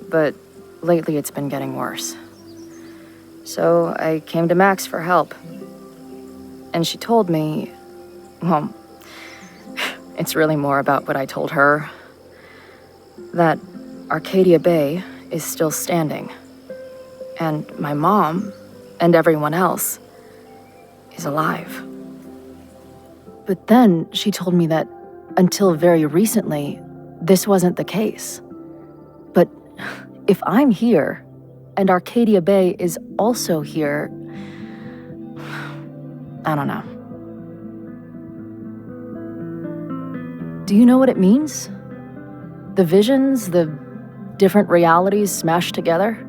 but lately it's been getting worse. So I came to Max for help. And she told me, well, it's really more about what I told her, that Arcadia Bay is still standing. And my mom, and everyone else, is alive. But then she told me that until very recently, this wasn't the case. But if I'm here, and Arcadia Bay is also here, I don't know. Do you know what it means? The visions, the different realities smashed together?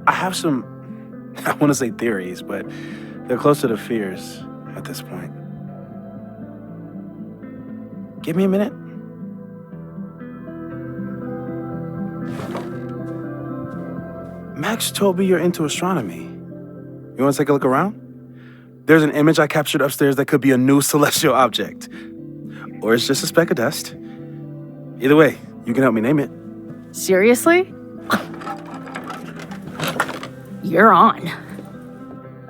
I have some, I want to say theories, but they're closer to fears at this point. Give me a minute. Max told me you're into astronomy. You want to take a look around? There's an image I captured upstairs that could be a new celestial object. Or it's just a speck of dust. Either way, you can help me name it. Seriously? You're on.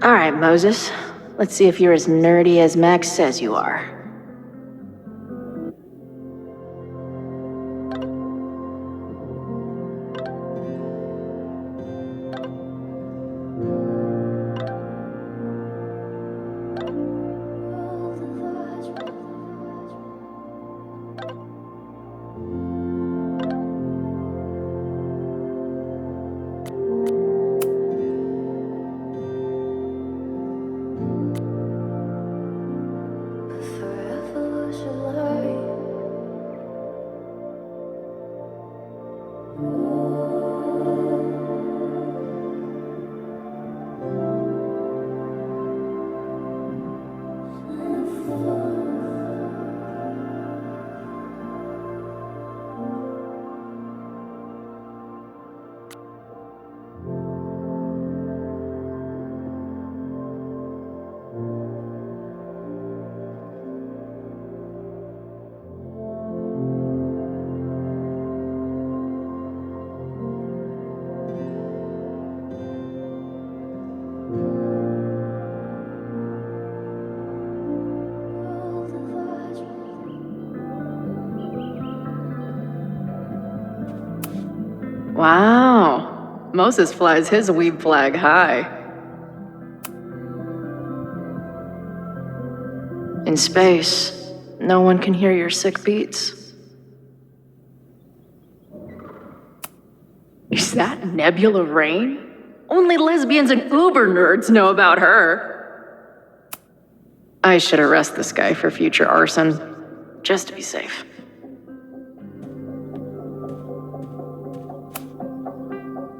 All right, Moses. Let's see if you're as nerdy as Max says you are. Wow. Moses flies his weeb flag high. In space, no one can hear your sick beats. Is that Nebula Rain? Only lesbians and uber nerds know about her. I should arrest this guy for future arson, just to be safe.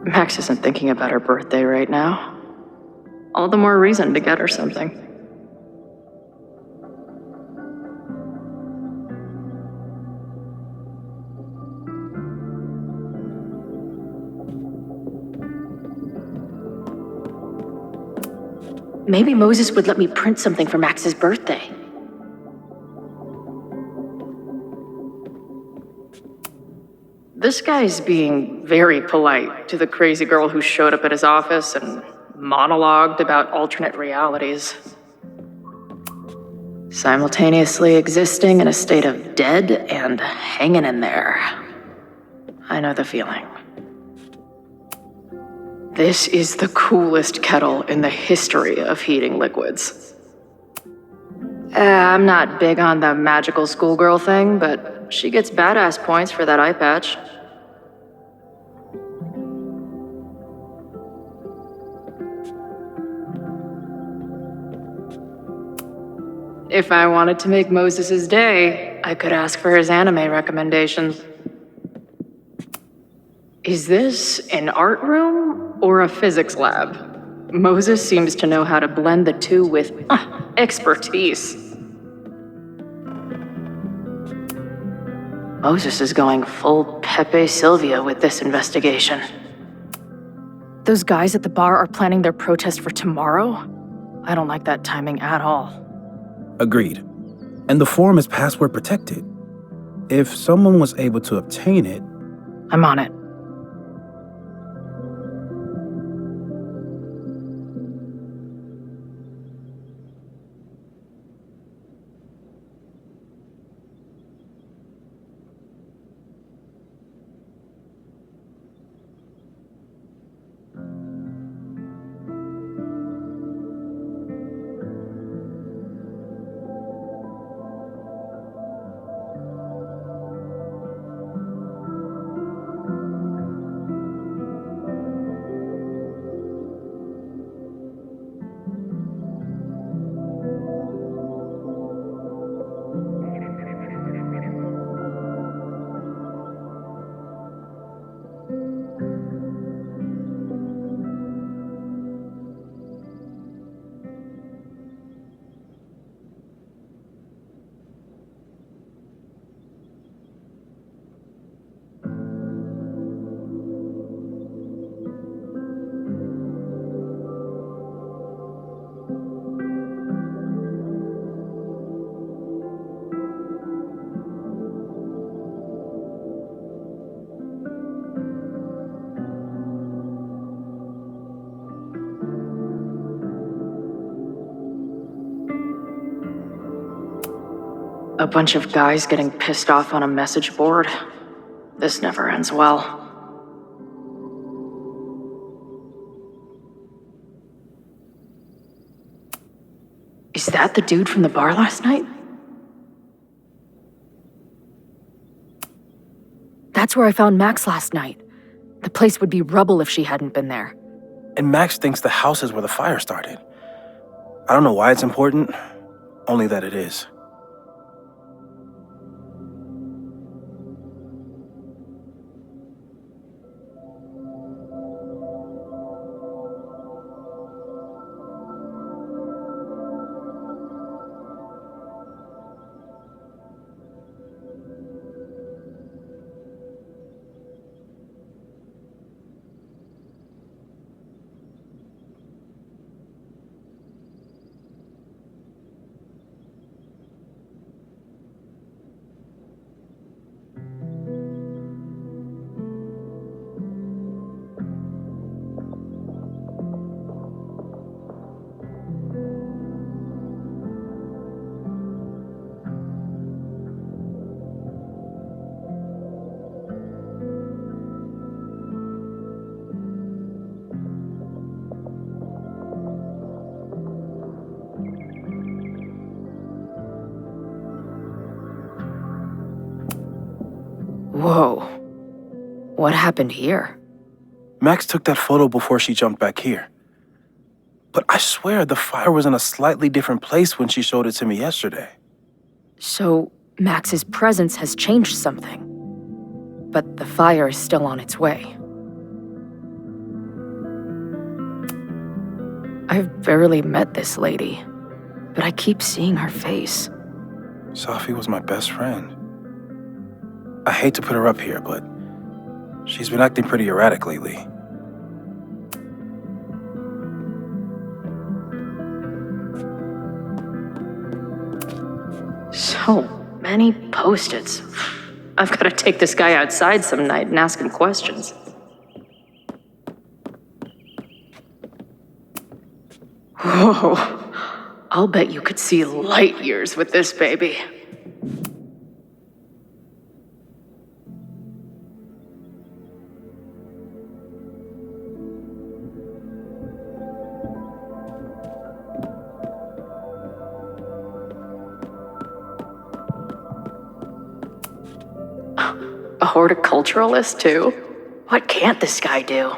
Max isn't thinking about her birthday right now. All the more reason to get her something. Maybe Moses would let me print something for Max's birthday. This guy's being very polite to the crazy girl who showed up at his office and monologued about alternate realities. Simultaneously existing in a state of dead and hanging in there. I know the feeling. This is the coolest kettle in the history of heating liquids. I'm not big on the magical schoolgirl thing, but she gets badass points for that eye patch. If I wanted to make Moses's day, I could ask for his anime recommendations. Is this an art room or a physics lab? Moses seems to know how to blend the two with expertise. Moses is going full Pepe Silvia with this investigation. Those guys at the bar are planning their protest for tomorrow? I don't like that timing at all. Agreed. And the form is password protected. If someone was able to obtain it... I'm on it. A bunch of guys getting pissed off on a message board. This never ends well. Is that the dude from the bar last night? That's where I found Max last night. The place would be rubble if she hadn't been there. And Max thinks the house is where the fire started. I don't know why it's important, only that it is. Whoa. What happened here? Max took that photo before she jumped back here. But I swear the fire was in a slightly different place when she showed it to me yesterday. So, Max's presence has changed something. But the fire is still on its way. I've barely met this lady, but I keep seeing her face. Sophie was my best friend. I hate to put her up here, but she's been acting pretty erratic lately. So many post-its. I've got to take this guy outside some night and ask him questions. Whoa. I'll bet you could see light years with this baby. A horticulturalist, too? What can't this guy do?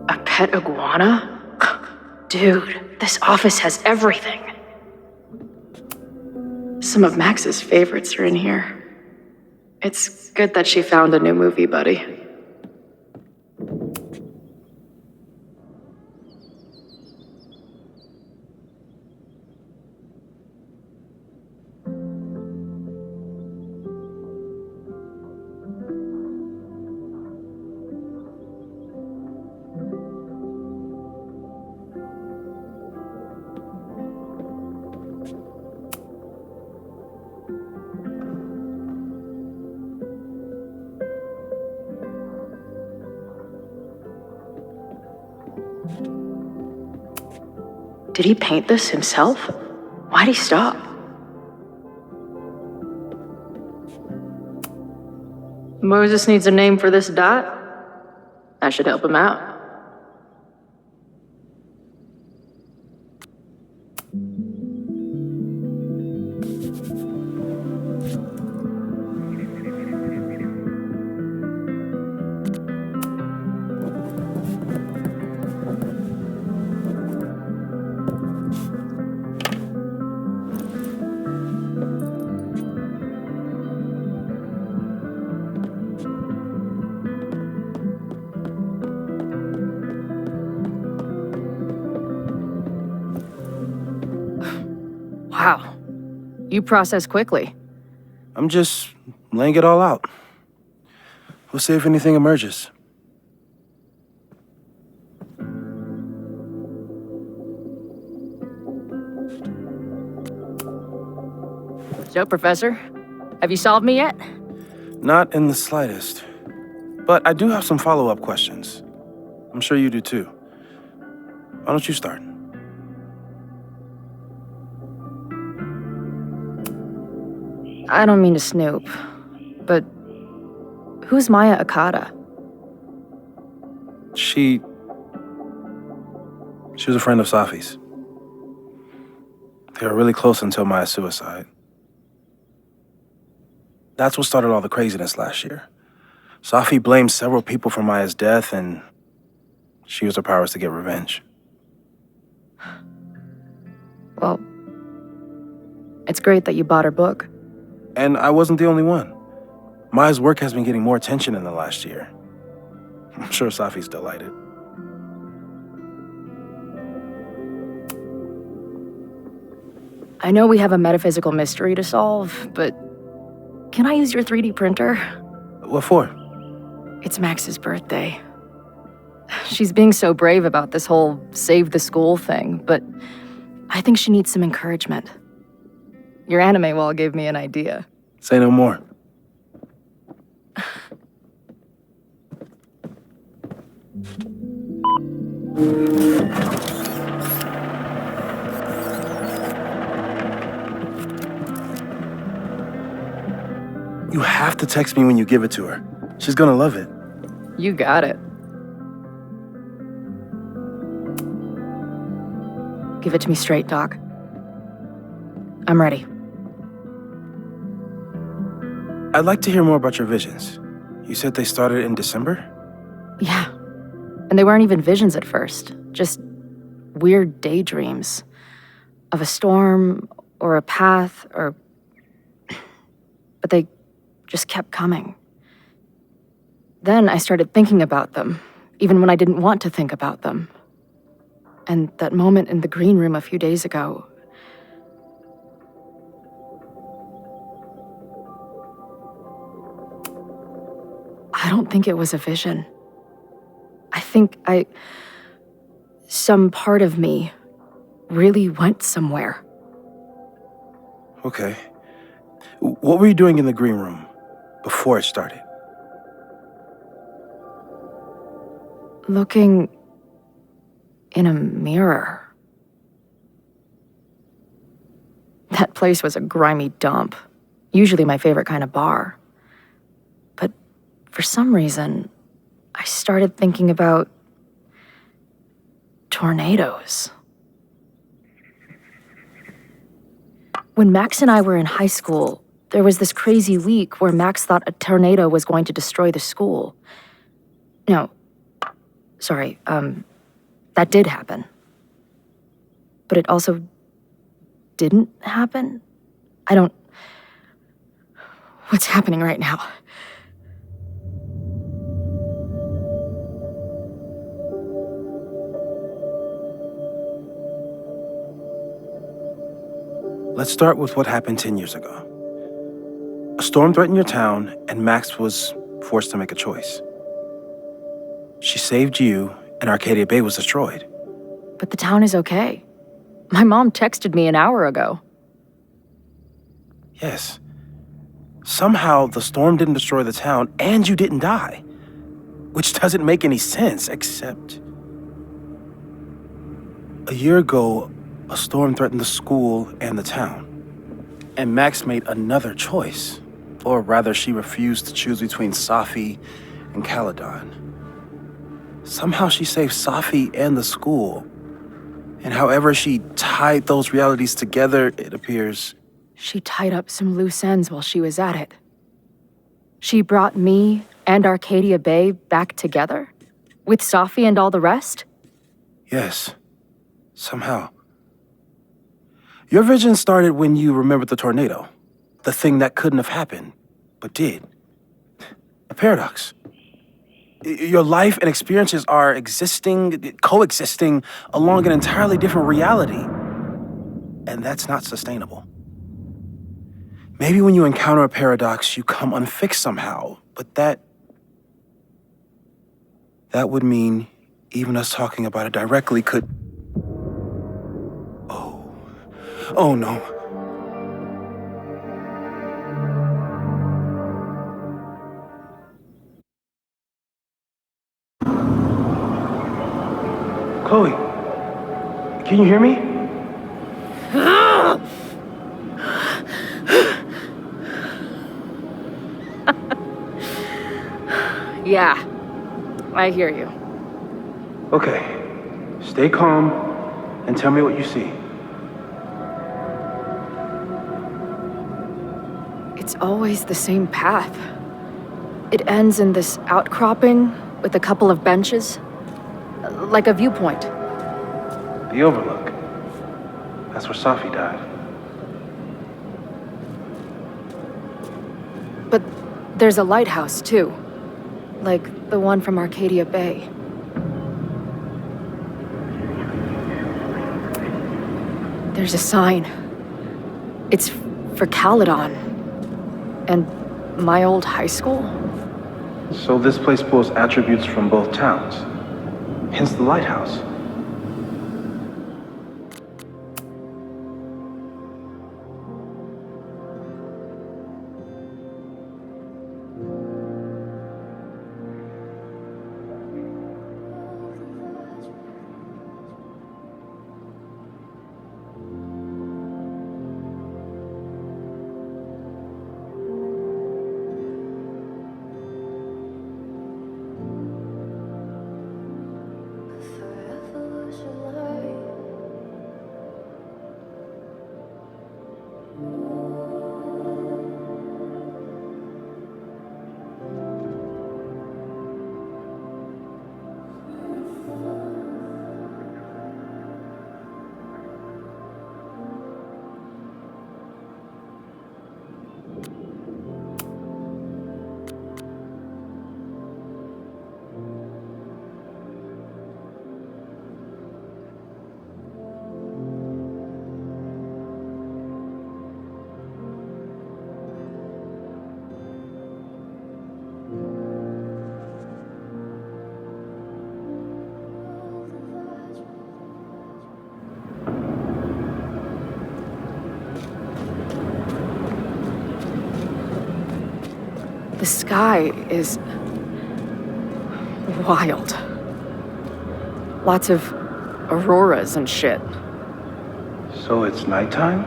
A pet iguana? Dude, this office has everything. Some of Max's favorites are in here. It's good that she found a new movie buddy. Did he paint this himself? Why'd he stop? Moses needs a name for this dot. I should help him out. Wow. You process quickly. I'm just laying it all out. We'll see if anything emerges. So, Professor, have you solved me yet? Not in the slightest. But I do have some follow-up questions. I'm sure you do too. Why don't you start? I don't mean to snoop, but who's Maya Akata? She was a friend of Safi's. They were really close until Maya's suicide. That's what started all the craziness last year. Safi blamed several people for Maya's death, and she used her powers to get revenge. Well, it's great that you bought her book. And I wasn't the only one. Maya's work has been getting more attention in the last year. I'm sure Safi's delighted. I know we have a metaphysical mystery to solve, but can I use your 3D printer? What for? It's Max's birthday. She's being so brave about this whole save the school thing, but I think she needs some encouragement. Your anime wall gave me an idea. Say no more. You have to text me when you give it to her. She's gonna love it. You got it. Give it to me straight, Doc. I'm ready. I'd like to hear more about your visions. You said they started in December? Yeah. And they weren't even visions at first. Just weird daydreams. Of a storm, or a path, or... But they just kept coming. Then I started thinking about them, even when I didn't want to think about them. And that moment in the green room a few days ago... I don't think it was a vision. I think some part of me really went somewhere. Okay. What were you doing in the green room before it started? Looking in a mirror. That place was a grimy dump. Usually my favorite kind of bar. But for some reason, I started thinking about tornadoes. When Max and I were in high school, there was this crazy week where Max thought a tornado was going to destroy the school. No, sorry, that did happen. But it also didn't happen? What's happening right now? Let's start with what happened 10 years ago. A storm threatened your town, and Max was forced to make a choice. She saved you, and Arcadia Bay was destroyed. But the town is okay. My mom texted me an hour ago. Yes. Somehow, the storm didn't destroy the town, and you didn't die. Which doesn't make any sense, except... A year ago, a storm threatened the school and the town. And Max made another choice. Or rather, she refused to choose between Safi and Caledon. Somehow she saved Safi and the school. And however she tied those realities together, it appears... She tied up some loose ends while she was at it. She brought me and Arcadia Bay back together? With Safi and all the rest? Yes. Somehow. Your vision started when you remembered the tornado. The thing that couldn't have happened, but did. A paradox. Your life and experiences are coexisting along an entirely different reality. And that's not sustainable. Maybe when you encounter a paradox, you come unfixed somehow, but that would mean even us talking about it directly could... Oh no. Chloe, can you hear me? Yeah, I hear you. Okay, stay calm and tell me what you see. It's always the same path. It ends in this outcropping with a couple of benches, like a viewpoint. The overlook. That's where Safi died. But there's a lighthouse, too. Like the one from Arcadia Bay. There's a sign. It's for Caledon. And my old high school? So this place pulls attributes from both towns. Hence the lighthouse. The sky is wild. Lots of auroras and shit. So it's nighttime?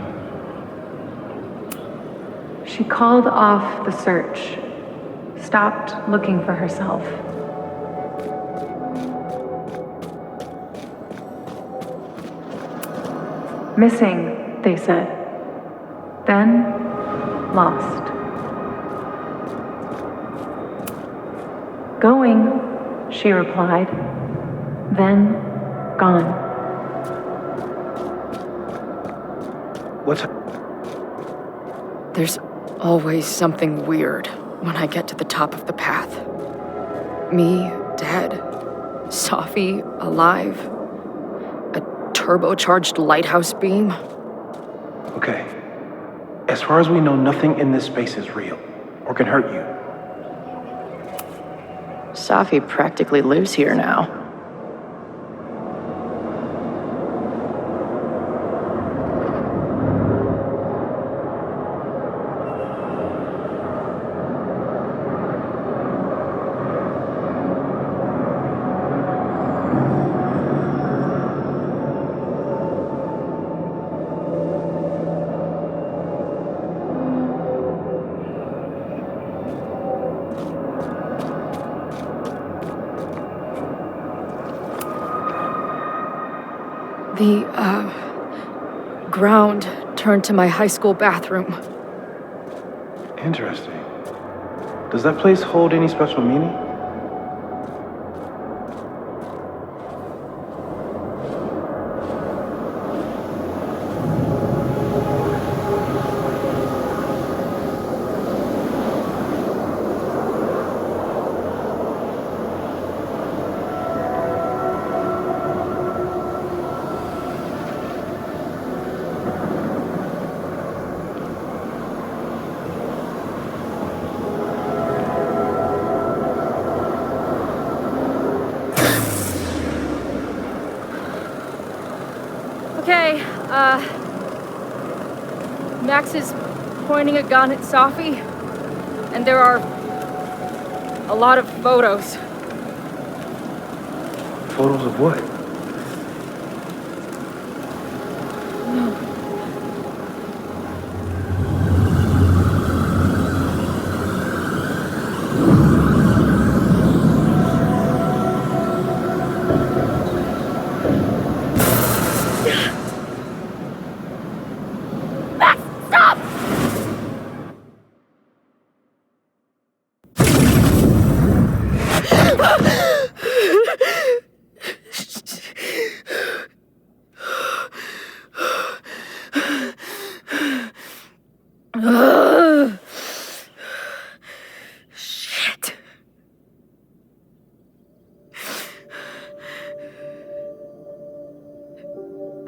She called off the search, stopped looking for herself. Missing, they said. Then, lost. Going, she replied. Then, gone. What's... There's always something weird when I get to the top of the path. Me, dead. Safi, alive. A turbocharged lighthouse beam. Okay. As far as we know, nothing in this space is real or can hurt you. Safi practically lives here now. The, ground turned to my high school bathroom. Interesting. Does that place hold any special meaning? Okay, Max is pointing a gun at Safi, and there are a lot of photos. Photos of what?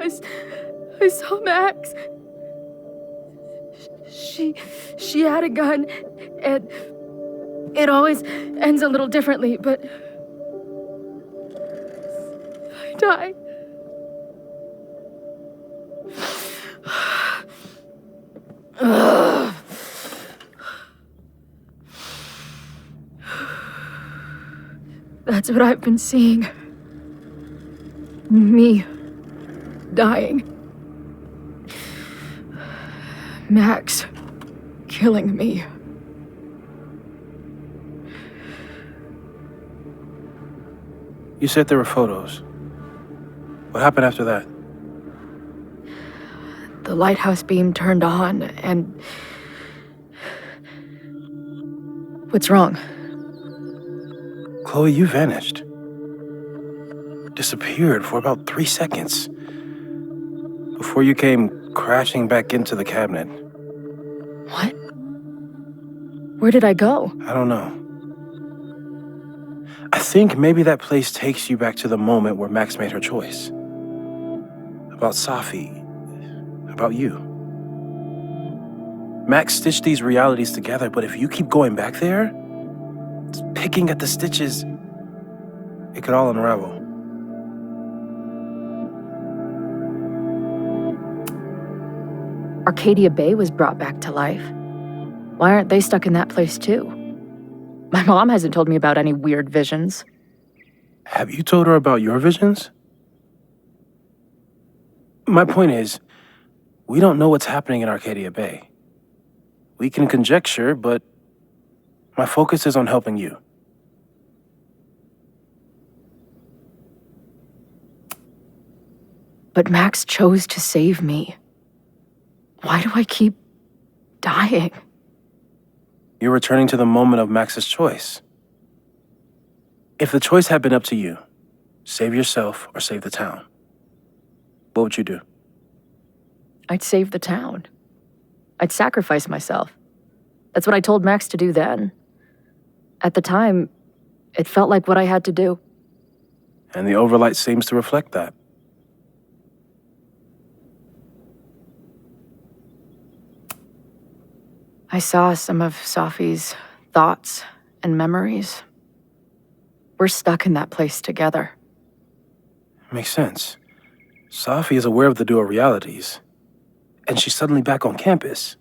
I saw Max. She had a gun, and it always ends a little differently, but I died. That's what I've been seeing. Me dying. Max killing me. You said there were photos. What happened after that? The lighthouse beam turned on, and... What's wrong? Chloe, you vanished. Disappeared for about 3 seconds. Before you came crashing back into the cabinet. What? Where did I go? I don't know. I think maybe that place takes you back to the moment where Max made her choice. About Safi. About you. Max stitched these realities together, but if you keep going back there, picking at the stitches, it could all unravel. Arcadia Bay was brought back to life. Why aren't they stuck in that place too? My mom hasn't told me about any weird visions. Have you told her about your visions? My point is, we don't know what's happening in Arcadia Bay. We can conjecture, but my focus is on helping you. But Max chose to save me. Why do I keep dying? You're returning to the moment of Max's choice. If the choice had been up to you, save yourself or save the town, what would you do? I'd save the town. I'd sacrifice myself. That's what I told Max to do then. At the time, it felt like what I had to do. And the overlight seems to reflect that. I saw some of Safi's thoughts and memories. We're stuck in that place together. Makes sense. Safi is aware of the dual realities, and she's suddenly back on campus.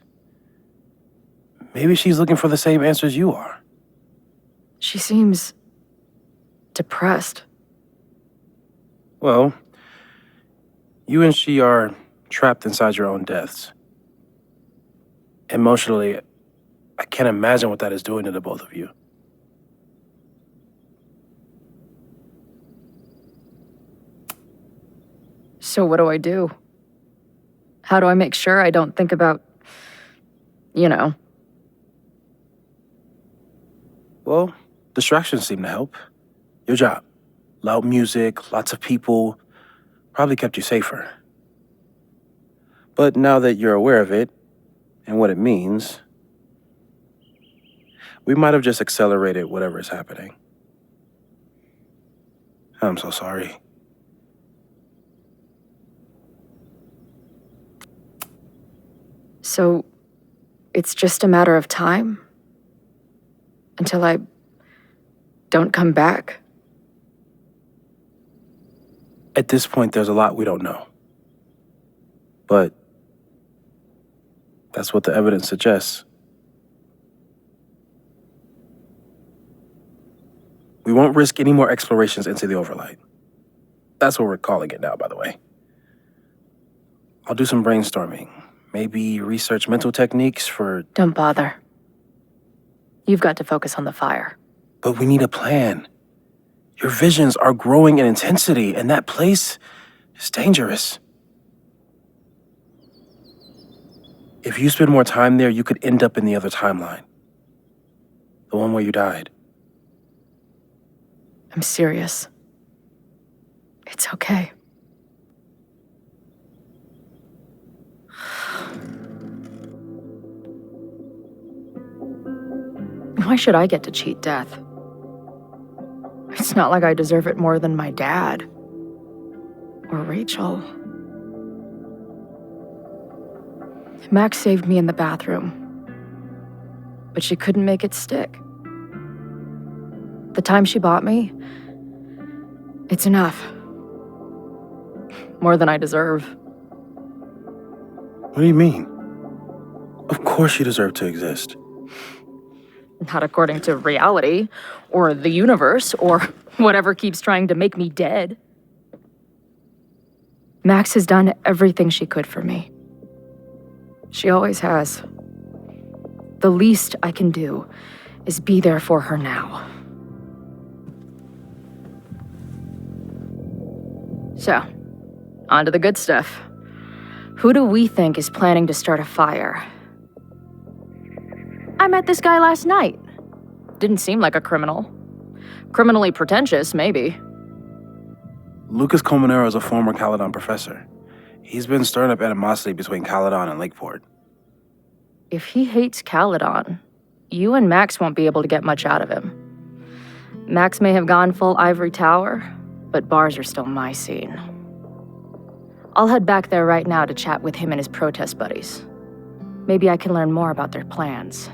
Maybe she's looking for the same answers you are. She seems depressed. Well, you and she are trapped inside your own deaths. Emotionally, I can't imagine what that is doing to the both of you. So what do I do? How do I make sure I don't think about, you know? Well, distractions seem to help. Your job. Loud music, lots of people, probably kept you safer. But now that you're aware of it, and what it means, we might have just accelerated whatever is happening. I'm so sorry. So, it's just a matter of time? Until I don't come back? At this point, there's a lot we don't know. But that's what the evidence suggests. We won't risk any more explorations into the overlight. That's what we're calling it now, by the way. I'll do some brainstorming. Maybe research mental techniques for... Don't bother. You've got to focus on the fire. But we need a plan. Your visions are growing in intensity, and that place is dangerous. If you spend more time there, you could end up in the other timeline. The one where you died. I'm serious. It's okay. Why should I get to cheat death? It's not like I deserve it more than my dad. Or Rachel. Max saved me in the bathroom, but she couldn't make it stick. The time she bought me, it's enough. More than I deserve. What do you mean? Of course you deserve to exist. Not according to reality, or the universe, or whatever keeps trying to make me dead. Max has done everything she could for me. She always has. The least I can do is be there for her now. So, on to the good stuff. Who do we think is planning to start a fire? I met this guy last night. Didn't seem like a criminal. Criminally pretentious, maybe. Lucas Colmenero is a former Caledon professor. He's been stirring up animosity between Caledon and Lakeport. If he hates Caledon, you and Max won't be able to get much out of him. Max may have gone full ivory tower, but bars are still my scene. I'll head back there right now to chat with him and his protest buddies. Maybe I can learn more about their plans.